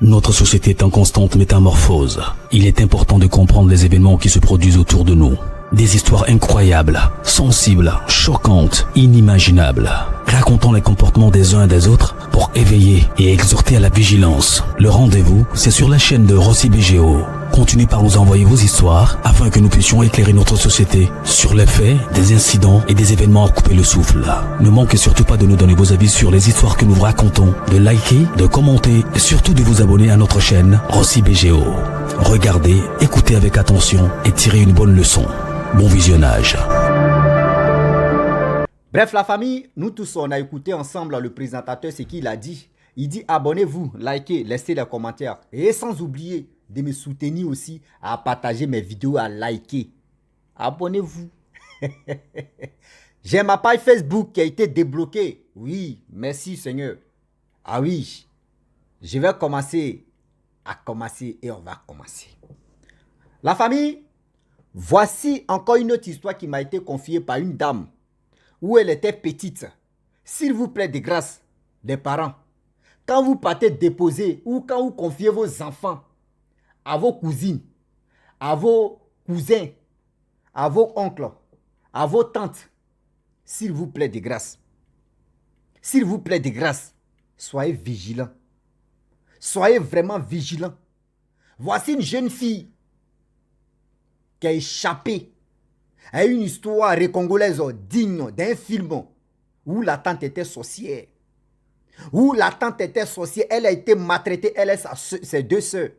Notre société est en constante métamorphose. Il est important de comprendre les événements qui se produisent autour de nous. Des histoires incroyables, sensibles, choquantes, inimaginables. Racontons les comportements des uns et des autres pour éveiller et exhorter à la vigilance. Le rendez-vous, c'est sur la chaîne de Rossi BGO. Continuez par nous envoyer vos histoires afin que nous puissions éclairer notre société sur les faits, des incidents et des événements à couper le souffle. Ne manquez surtout pas de nous donner vos avis sur les histoires que nous vous racontons, de liker, de commenter et surtout de vous abonner à notre chaîne Rossi BGO. Regardez, écoutez avec attention et tirez une bonne leçon. Bon visionnage. Bref, la famille, nous tous, on a écouté ensemble le présentateur ce qu'il a dit. Il dit abonnez-vous, likez, laissez des commentaires. Et sans oublier de me soutenir aussi à partager mes vidéos, à liker. Abonnez-vous. J'ai ma page Facebook qui a été débloquée. Oui, merci Seigneur. Ah oui, je vais commencer et on va commencer. La famille, voici encore une autre histoire qui m'a été confiée par une dame où elle était petite. S'il vous plaît, de grâce, les parents, quand vous partez déposer ou quand vous confiez vos enfants à vos cousines, à vos cousins, à vos oncles, à vos tantes, s'il vous plaît, de grâce, soyez vigilants. Soyez vraiment vigilants. Voici une jeune fille qui a échappé à une histoire congolaise digne d'un film où la tante était sorcière. Elle a été maltraitée, elle et ses deux sœurs.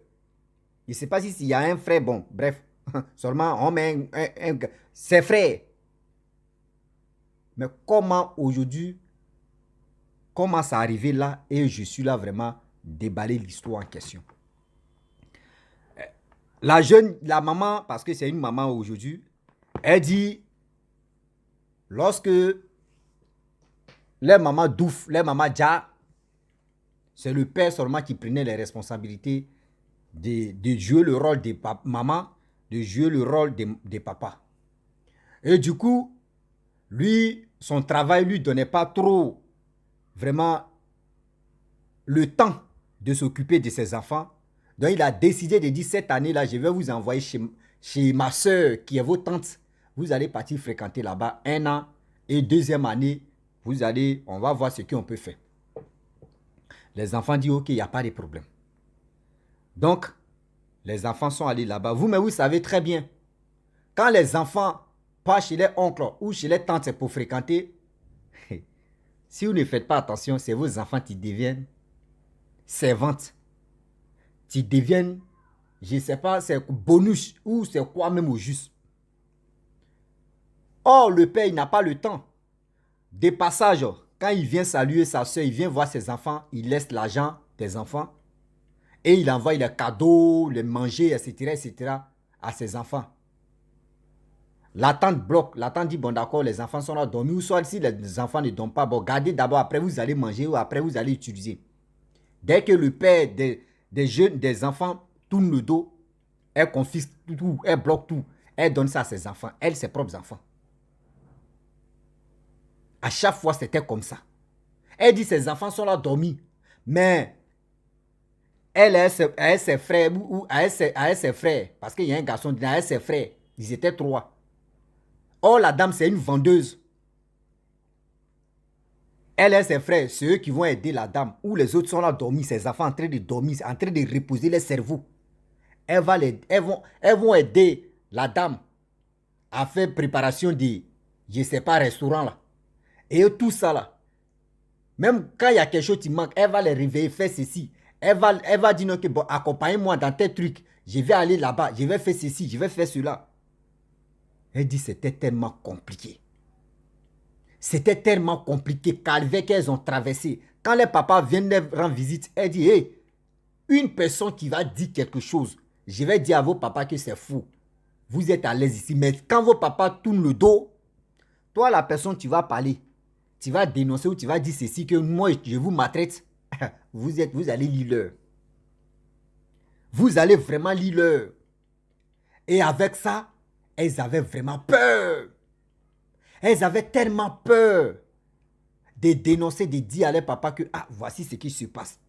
Je ne sais pas s'il y a un frère, bon, bref, seulement on met ses frères. Mais comment aujourd'hui, comment ça arrivé là et je suis là vraiment déballer l'histoire en question. La maman, parce que c'est une maman aujourd'hui, elle dit, lorsque les mamans Douf, les mamans Dja, c'est le père seulement qui prenait les responsabilités de jouer le rôle de maman, de jouer le rôle de papa. Et du coup, lui, son travail lui donnait pas trop vraiment le temps de s'occuper de ses enfants. Donc, il a décidé de dire, cette année-là, je vais vous envoyer chez ma soeur qui est votre tante. Vous allez partir fréquenter là-bas 1 an. Et deuxième année, on va voir ce qu'on peut faire. Les enfants disent, ok, il n'y a pas de problème. Donc, les enfants sont allés là-bas. Mais vous savez très bien, quand les enfants partent chez les oncles ou chez les tantes pour fréquenter, si vous ne faites pas attention, c'est vos enfants qui deviennent servantes. Qui deviennent, je ne sais pas, c'est bonus ou c'est quoi même au juste. Or, le père, il n'a pas le temps. Des passages, quand il vient saluer sa soeur, il vient voir ses enfants, il laisse l'argent des enfants et il envoie les cadeaux, les manger, etc. à ses enfants. La tante bloque, la tante dit, bon d'accord, les enfants sont là dormis, ou soit si les enfants ne dorment pas, bon, gardez d'abord, après vous allez manger ou après vous allez utiliser. Dès que le père des enfants tourne le dos, elle confisque tout, elle bloque tout, elle donne ça à ses enfants, elle, ses propres enfants. À chaque fois, c'était comme ça. Elle dit ses enfants sont là dormis, mais elle a ses frères, ou a ses frères, parce qu'il y a un garçon, il a ses frères, ils étaient 3. Or, la dame, c'est une vendeuse. Elle et ses frères, c'est eux qui vont aider la dame. Ou les autres sont là dormis, ses enfants en train de dormir, en train de reposer les cerveaux. Elles vont aider la dame à faire préparation de, je ne sais pas, restaurant là. Et tout ça là. Même quand il y a quelque chose qui manque, elle va les réveiller, faire ceci. Elle va dire, ok, bon, accompagnez-moi dans tes trucs. Je vais aller là-bas, je vais faire ceci, je vais faire cela. Elle dit, c'était tellement compliqué. C'était tellement compliqué qu'elles ont traversé. Quand les papas viennent leur rendre visite, elle dit, hey, une personne qui va dire quelque chose, je vais dire à vos papas que c'est faux. Vous êtes à l'aise ici. Mais quand vos papas tournent le dos, toi, la personne, tu vas parler. Tu vas dénoncer ou tu vas dire ceci, que moi, je vous maltraite. Vous allez lire l'heure. Vous allez vraiment lire l'heure. Et avec ça, elles avaient vraiment peur. Elles avaient tellement peur de dénoncer, de dire à leur papa que, ah, voici ce qui se passe.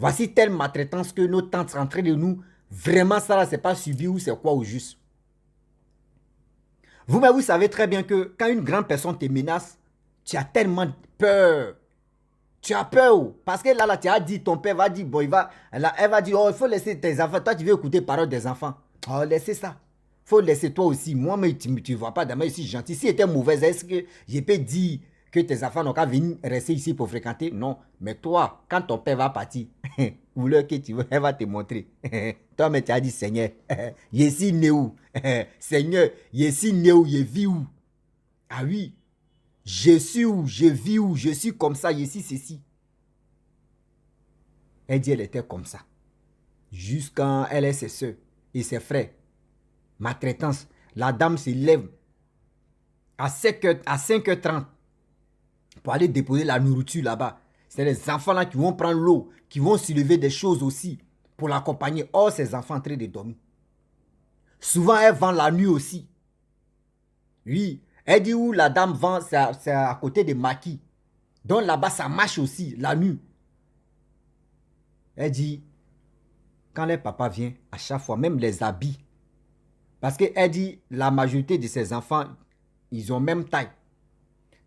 Voici telle maltraitance que nos tantes sont en train de nous. Vraiment, ça là, c'est pas subi ou c'est quoi au juste. Vous-même, vous savez très bien que quand une grande personne te menace, tu as tellement peur. Tu as peur. Parce que là, tu as dit, ton père va dire, bon, elle va dire, oh, il faut laisser tes enfants. Toi, tu veux écouter les paroles des enfants. Oh, laissez ça. Il faut laisser toi aussi. Moi, mais tu ne vois pas, demain, je suis gentil. Si c'était mauvais, est-ce que je peux dire que tes enfants n'ont qu'à venir rester ici pour fréquenter? Non. Mais toi, quand ton père va partir, ou l'heure que tu veux, elle va te montrer. Toi, mais tu as dit, Seigneur, je suis né où? Seigneur, je suis né où? Je vis où? Ah oui. Je suis où? Je vis où? Je suis comme ça, je suis ceci. Elle dit, elle était comme ça. Jusqu'à elle et ses soeurs et ses frères. Maltraitance. La dame se lève à 5h30 pour aller déposer la nourriture là-bas. C'est les enfants là qui vont prendre l'eau, qui vont soulever des choses aussi pour l'accompagner. Or, ces enfants en train de dormir. Souvent, elle vend la nuit aussi. Oui. Elle dit où la dame vend, c'est à côté de Maquis. Donc là-bas, ça marche aussi, la nuit. Elle dit, quand les papas viennent, à chaque fois, même les habits. Parce qu'elle dit, la majorité de ses enfants, ils ont même taille.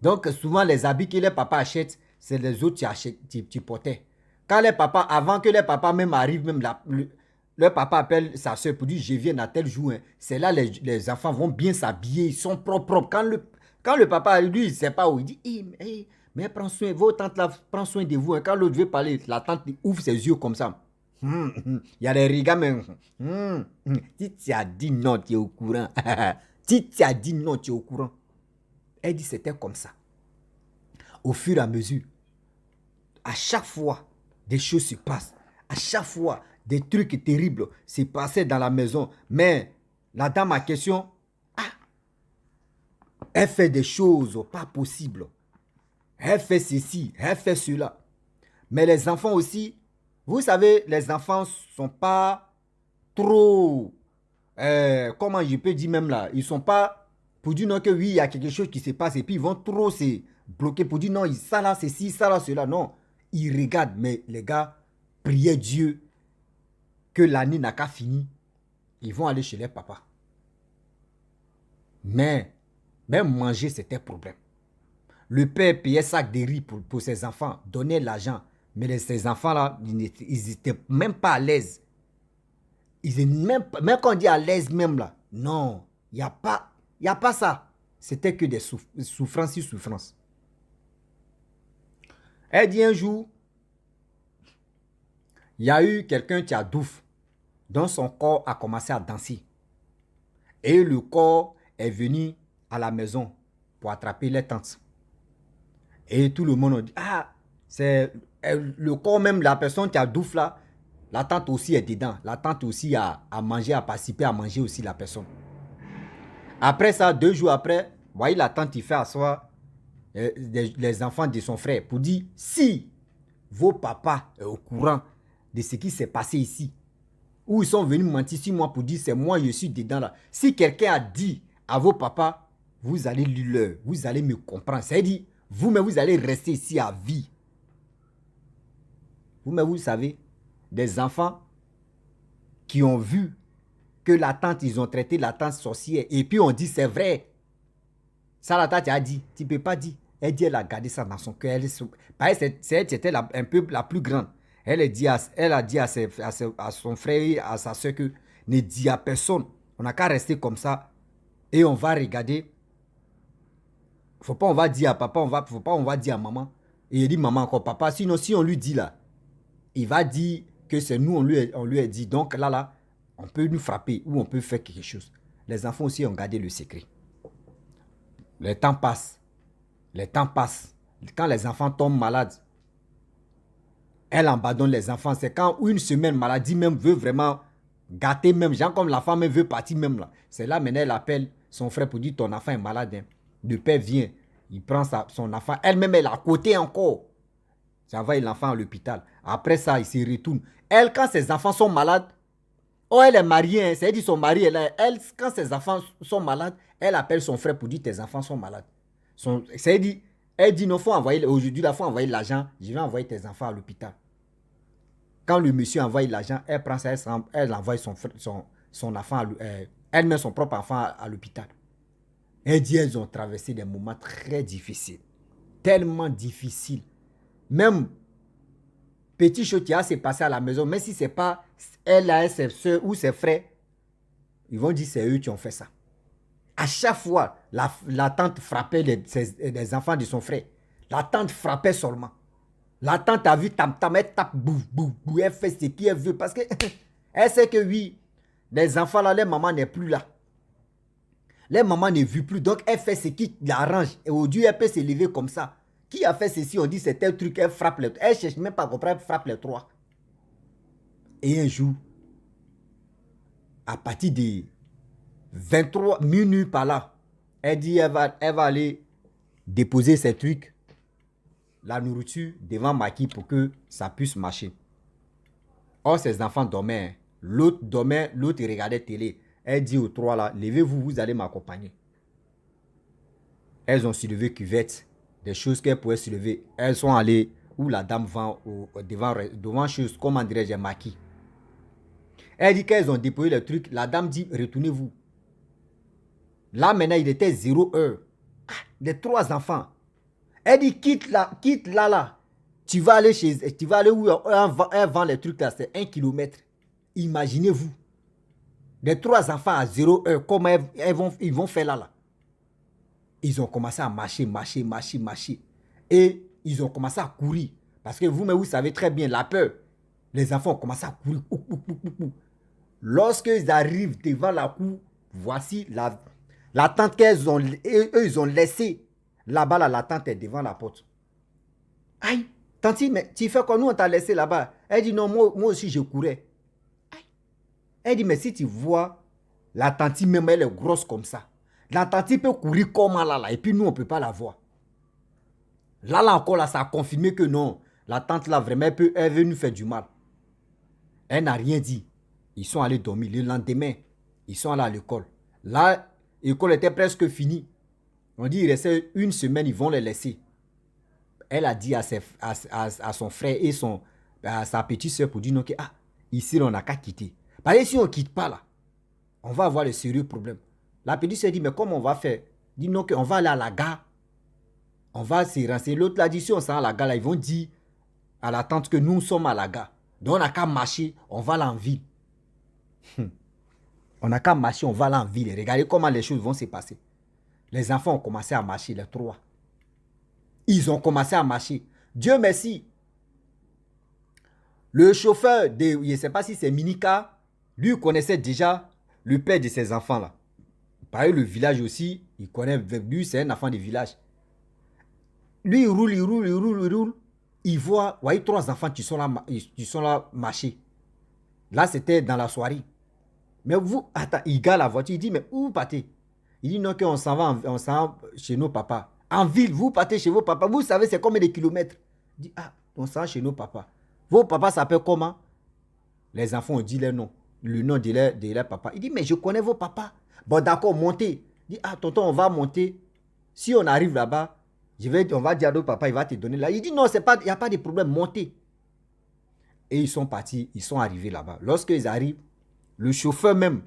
Donc souvent, les habits que les papas achètent, c'est les autres qui achètent, qui portaient. Quand les papas, avant que les papas même arrivent, même le papa appelle sa soeur pour dire, je viens à tel jour. Hein. C'est là les enfants vont bien s'habiller, ils sont propres. Quand le papa, lui, il ne sait pas où, il dit, mais prends soin, vos tantes là, prends soin de vous. Hein. Quand l'autre veut parler, la tante ouvre ses yeux comme ça. Il y a des regards même. Si tu as dit non, tu es au courant. Si tu as dit non, tu es au courant. Elle dit c'était comme ça. Au fur et à mesure, à chaque fois, des choses se passent. À chaque fois, des trucs terribles se passaient dans la maison. Mais la dame en question, elle fait des choses pas possibles. Elle fait ceci, elle fait cela. Mais les enfants aussi, vous savez, les enfants ne sont pas trop, comment je peux dire même là, ils ne sont pas, pour dire non que oui, il y a quelque chose qui se passe et puis ils vont trop se bloquer pour dire non, ça là, c'est ci, ça là, cela. Non, ils regardent, mais les gars, priez Dieu que l'année n'a qu'à finir. Ils vont aller chez les papas. Mais, même manger, c'était problème. Le père payait sac de riz pour ses enfants, donnait l'argent. Mais ces enfants-là, ils n'étaient même pas à l'aise. Même quand on dit à l'aise même là, non, il n'y a pas ça. C'était que des souffrances sur souffrances. Elle dit un jour, il y a eu quelqu'un qui a douf, dont son corps a commencé à danser. Et le corps est venu à la maison pour attraper les tantes. Et tout le monde a dit, c'est le corps même, la personne qui a douf là, la tante aussi est dedans. La tante aussi a mangé, a participé à manger aussi la personne. Après ça, 2 jours après, vous voyez la tante, il fait asseoir les enfants de son frère pour dire, si vos papas sont au courant de ce qui s'est passé ici, ou ils sont venus mentir sur moi pour dire, c'est moi, je suis dedans là. Si quelqu'un a dit à vos papas, vous allez leur, vous allez me comprendre. C'est-à-dire, vous-même, vous allez rester ici à vie. Vous-même, vous savez, des enfants qui ont vu que la tante, ils ont traité la tante sorcière. Et puis on dit, c'est vrai. Ça, la tante a dit, tu ne peux pas dire. Elle dit, elle a gardé ça dans son cœur. C'était un peu la plus grande. Elle a dit à son frère et à sa soeur que ne dis à personne. On n'a qu'à rester comme ça. Et on va regarder. Faut pas on va dire à papa, faut pas on va dire à maman. Et il dit maman encore papa. Sinon, si on lui dit là, il va dire que c'est nous, on lui a dit. Donc là, on peut nous frapper ou on peut faire quelque chose. Les enfants aussi ont gardé le secret. Le temps passe. Les temps passent. Quand les enfants tombent malades, elle abandonne les enfants. C'est quand une semaine maladie même veut vraiment gâter même. Genre comme la femme veut partir même là. C'est là maintenant elle appelle son frère pour dire ton enfant est malade. Hein. Le père vient. Il prend son enfant. Elle-même elle est à côté encore. Ça envoie l'enfant à l'hôpital. Après ça, il se retourne. Elle, quand ses enfants sont malades, elle est mariée. Hein. C'est-à-dire son mari est là. Elle, quand ses enfants sont malades, elle appelle son frère pour dire tes enfants sont malades. C'est-à-dire, elle dit non, faut envoyer, aujourd'hui, il faut envoyer l'argent. Je vais envoyer tes enfants à l'hôpital. Quand le monsieur envoie l'argent, elle prend ça, elle envoie son enfant, elle met son propre enfant à l'hôpital. Elle dit elles ont traversé des moments très difficiles. Tellement difficiles. Même petit chose qui a s'est passé à la maison, même si ce n'est pas elle, ses soeurs ou ses frères, ils vont dire c'est eux qui ont fait ça. À chaque fois, la tante frappait les enfants de son frère. La tante frappait seulement. La tante a vu tam-tam, elle tape, bouf, bouf, bouf, elle fait ce qu'elle veut. Parce que elle sait que oui, les enfants là, les mamans n'est plus là. Les mamans ne vivent plus. Donc elle fait ce qui l'arrange. Et aujourd'hui, elle peut se lever comme ça. Qui a fait ceci? On dit c'est tel truc, elle frappe les trois. Elle ne cherche même pas à comprendre, elle frappe les trois. Et un jour, à partir de 23 minutes par là, elle dit elle va aller déposer ses trucs, la nourriture devant Maki pour que ça puisse marcher. Or, ses enfants dormaient. L'autre dormait, l'autre regardait télé. Elle dit aux trois là, levez-vous, vous allez m'accompagner. Elles ont soulevé cuvette, des choses qu'elles pouvaient soulever. Elles sont allées où la dame vend devant chose, comment dirais-je, Maki. Elle dit qu'elles ont déployé le truc. La dame dit, retournez-vous. Là, maintenant, il était 0 heure. Les trois enfants. Elle dit, quitte là. Tu vas aller où elle vend les trucs là, c'est 1 kilomètre. Imaginez-vous. Les trois enfants à 0 heure, comment ils vont faire là. Ils ont commencé à marcher. Et ils ont commencé à courir. Parce que vous-même, vous savez très bien, la peur. Les enfants ont commencé à courir. Lorsqu'ils arrivent devant la cour, voici la tente ils ont laissée. Là-bas, là, la tente est devant la porte. Aïe, tanti, mais tu fais quoi? Nous, on t'a laissé là-bas. Elle dit non, moi aussi, je courais. Aïe. Elle dit, mais si tu vois, la tante, même elle est grosse comme ça. La tante peut courir comme là, et puis nous, on ne peut pas la voir. Là encore, là, ça a confirmé que non, la tante là, vraiment, elle veut nous faire du mal. Elle n'a rien dit. Ils sont allés dormir. Le lendemain, ils sont allés à l'école. Là, l'école était presque finie. On dit qu'il restait 1 semaine, ils vont les laisser. Elle a dit à son frère et à sa petite soeur pour dire non, que ici, on n'a qu'à quitter. Parce que si on ne quitte pas là, on va avoir de sérieux problèmes. La petite soeur dit, mais comment on va faire? Dit non, qu'on va aller à la gare. On va se renseigner. L'autre là dit, si on s'en va à la gare, là, ils vont dire à la tante que nous sommes à la gare. Donc on n'a qu'à marcher, on va aller en ville. On n'a qu'à marcher, on va aller en ville. Et regardez comment les choses vont se passer. Les enfants ont commencé à marcher, les trois. Ils ont commencé à marcher. Dieu merci. Le chauffeur, je ne sais pas si c'est Minika, lui connaissait déjà le père de ses enfants là. Pareil, le village aussi, il connaît, lui c'est un enfant du village. Lui, il roule. Il voit, voyez, 3 enfants qui sont là marcher. Là, c'était dans la soirée. Mais vous, attends, il gare la voiture, il dit, mais où vous partez? Il dit, non, qu'on s'en va chez nos papas. En ville, vous partez chez vos papas. Vous savez, c'est combien de kilomètres? Il dit, on s'en va chez nos papas. Vos papas s'appellent comment? Les enfants ont dit leur nom. Le nom de leur papa. Il dit, mais je connais vos papas. Bon, d'accord, montez. Il dit, tonton, on va monter. Si on arrive là-bas, on va dire à notre papa, il va te donner là. Il dit, non, il n'y a pas de problème, montez. Et ils sont partis, ils sont arrivés là-bas. Lorsqu'ils arrivent, le chauffeur même,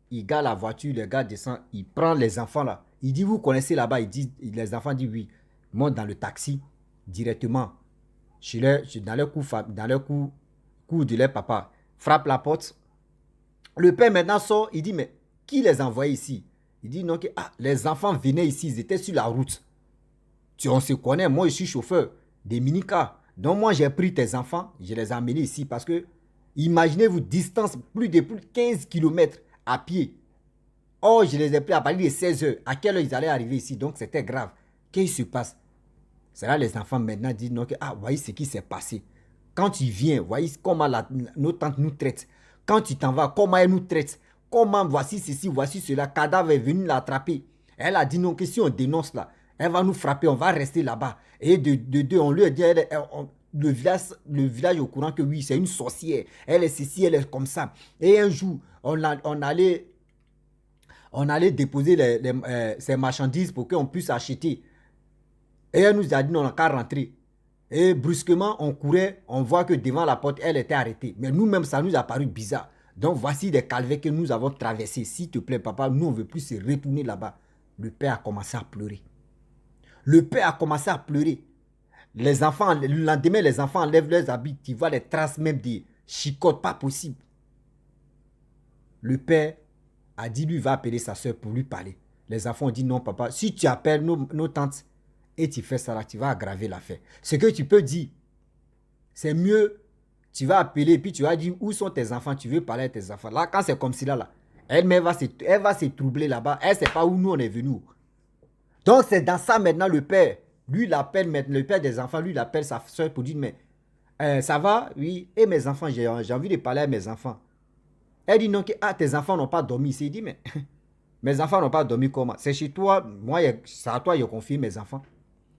il gare la voiture, le gars descend, il prend les enfants là. Il dit, vous connaissez là-bas? Les enfants disent oui. Ils montent dans le taxi directement dans leur cour de leur papa. Frappe la porte. Le père maintenant sort, il dit, mais qui les a envoyés ici? Il dit, non, les enfants venaient ici, ils étaient sur la route. On se connaît, moi je suis chauffeur des minicars. Donc moi j'ai pris tes enfants, je les ai amenés ici parce que, imaginez-vous, distance plus de 15 km à pied. Or, je les ai pris à partir de 16 heures. À quelle heure ils allaient arriver ici? Donc c'était grave. Qu'est-ce qui se passe? C'est là les enfants maintenant disent, non, voyez ce qui s'est passé. Quand tu viens, voyez comment nos tantes nous traitent. Quand tu t'en vas, comment elles nous traitent. Comment, voici ceci, voici cela. Cadavre est venu l'attraper. Elle a dit non, que si on dénonce là, elle va nous frapper, on va rester là-bas. Et de deux, on lui a dit, le village est au courant que oui, c'est une sorcière. Elle est ceci, elle est comme ça. Et un jour, on allait déposer ces marchandises pour qu'on puisse acheter. Et elle nous a dit, non, on n'a qu'à rentrer. Et brusquement, on courait, on voit que devant la porte, elle était arrêtée. Mais nous-mêmes, ça nous a paru bizarre. Donc voici des calvaires que nous avons traversés. S'il te plaît, papa, nous, on ne veut plus se retourner là-bas. Le père a commencé à pleurer. Le père a commencé à pleurer. Les enfants, le lendemain, les enfants enlèvent leurs habits. Tu vois les traces même des chicottes, pas possible. Le père a dit, lui, va appeler sa soeur pour lui parler. Les enfants ont dit, non, papa, si tu appelles nos tantes et tu fais ça là, tu vas aggraver l'affaire. Ce que tu peux dire, c'est mieux, tu vas appeler et puis tu vas dire, où sont tes enfants, tu veux parler à tes enfants. Là, quand c'est comme ça, là, elle va se troubler là-bas. Elle ne sait pas où nous, on est venus. Donc, c'est dans ça maintenant, le père, lui, l'appelle maintenant, le père des enfants, lui, l'appelle sa soeur pour dire, mais ça va? Oui. Et mes enfants, j'ai envie de parler à mes enfants. Elle dit non, que tes enfants n'ont pas dormi ici. Il dit, mais mes enfants n'ont pas dormi comment? C'est chez toi, moi, c'est à toi, je confie mes enfants.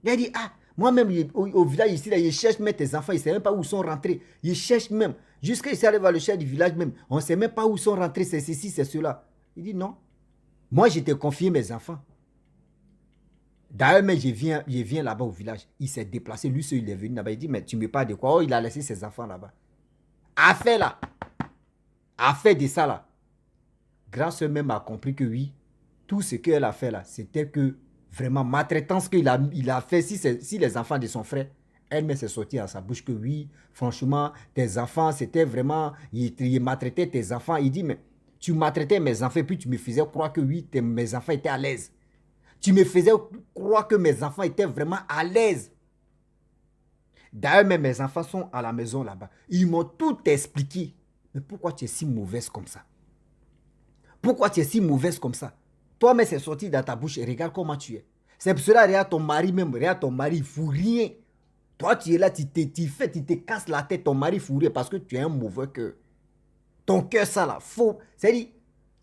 Elle dit, moi-même, au village ici, là, ils cherchent même tes enfants, ils ne savent même pas où ils sont rentrés. Ils cherchent même. Jusqu'à ici, arrive à le chef du village même. On ne sait même pas où ils sont rentrés, c'est ceci, c'est cela. Il dit, non. Moi, je t'ai confié mes enfants. D'ailleurs, mais je viens là-bas au village. Il s'est déplacé, lui seul, il est venu là-bas. Il dit, mais tu me parles de quoi? Oh, il a laissé ses enfants là-bas. Affaire là. Affaire de ça là. Grand-sœur même a compris que oui, tout ce qu'elle a fait là, c'était que vraiment maltraitance qu'il a fait si les enfants de son frère, elle-même s'est sortie à sa bouche que oui, franchement, tes enfants, c'était vraiment, il maltraitait tes enfants. Il dit, mais tu maltraitais mes enfants et puis tu me faisais croire que oui, mes enfants étaient à l'aise. Tu me faisais croire que mes enfants étaient vraiment à l'aise. D'ailleurs, même mes enfants sont à la maison là-bas. Ils m'ont tout expliqué. Mais pourquoi tu es si mauvaise comme ça? Pourquoi tu es si mauvaise comme ça? Toi-même, c'est sorti dans ta bouche et regarde comment tu es. C'est pour cela, regarde ton mari même, regarde ton mari, il ne fout rien. Toi, tu es là, tu te casses la tête, ton mari fout rien parce que tu es un mauvais cœur. Ton cœur, ça là, faux. C'est-à-dire,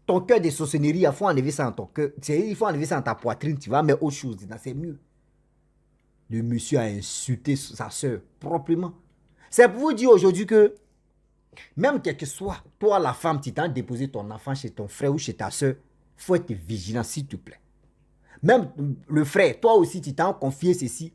ton cœur de sorcellerie, il faut enlever ça dans ton cœur. Il faut enlever ça dans ta poitrine, tu vas mettre autre chose dedans, c'est mieux. Le monsieur a insulté sa soeur proprement. C'est pour vous dire aujourd'hui que même quel que soit, toi la femme, tu t'as déposé ton enfant chez ton frère ou chez ta soeur, il faut être vigilant s'il te plaît. Même le frère, toi aussi tu t'as confié ceci, il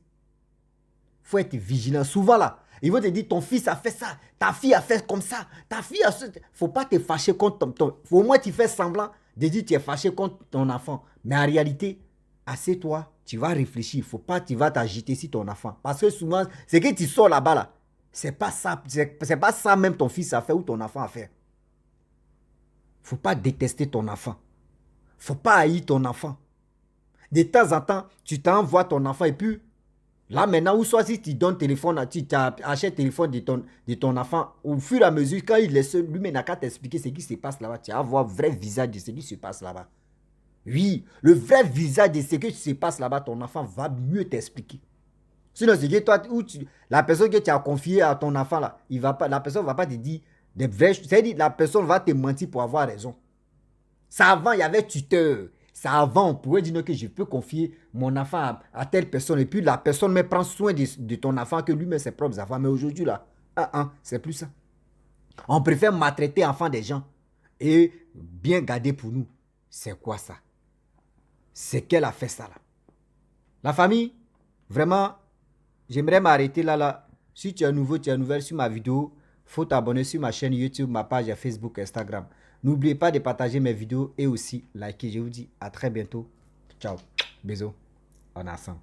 faut être vigilant. Souvent là, ils vont te dire ton fils a fait ça, ta fille a fait comme ça, ta fille a... Faut pas te fâcher contre ton... Au moins tu fais semblant de dire que tu es fâché contre ton enfant. Mais en réalité, assieds-toi, tu vas réfléchir. Faut pas tu vas t'agiter sur ton enfant. Parce que souvent, c'est que tu sors là-bas là. C'est pas ça même ton fils a fait ou ton enfant a fait. Faut pas détester ton enfant. Faut pas haïr ton enfant. De temps en temps, tu t'envoies ton enfant et puis là maintenant, ou soit si tu donnes téléphone, tu achètes le téléphone de ton enfant, au fur et à mesure, quand il est seul, lui-même n'a qu'à t'expliquer ce qui se passe là-bas. Tu vas voir le vrai visage de ce qui se passe là-bas. Oui, le vrai visage de ce qui se passe là-bas, ton enfant va mieux t'expliquer. Sinon, c'est que toi, la personne que tu as confiée à ton enfant, là, la personne ne va pas te dire des vraies choses. C'est-à-dire la personne va te mentir pour avoir raison. Ça avant, il y avait tuteur. Ça avant, on pouvait dire que je peux confier mon enfant à telle personne. Et puis la personne me prend soin de ton enfant que lui-même ses propres enfants. Mais aujourd'hui, là, c'est plus ça. On préfère maltraiter enfants des gens et bien garder pour nous. C'est quoi ça? C'est qu'elle a fait ça là. La famille, vraiment, j'aimerais m'arrêter là. Si tu es nouveau, tu es nouvelle sur ma vidéo, il faut t'abonner sur ma chaîne YouTube, ma page Facebook, Instagram. N'oubliez pas de partager mes vidéos et aussi liker. Je vous dis à très bientôt. Ciao. Bisous. On est ensemble.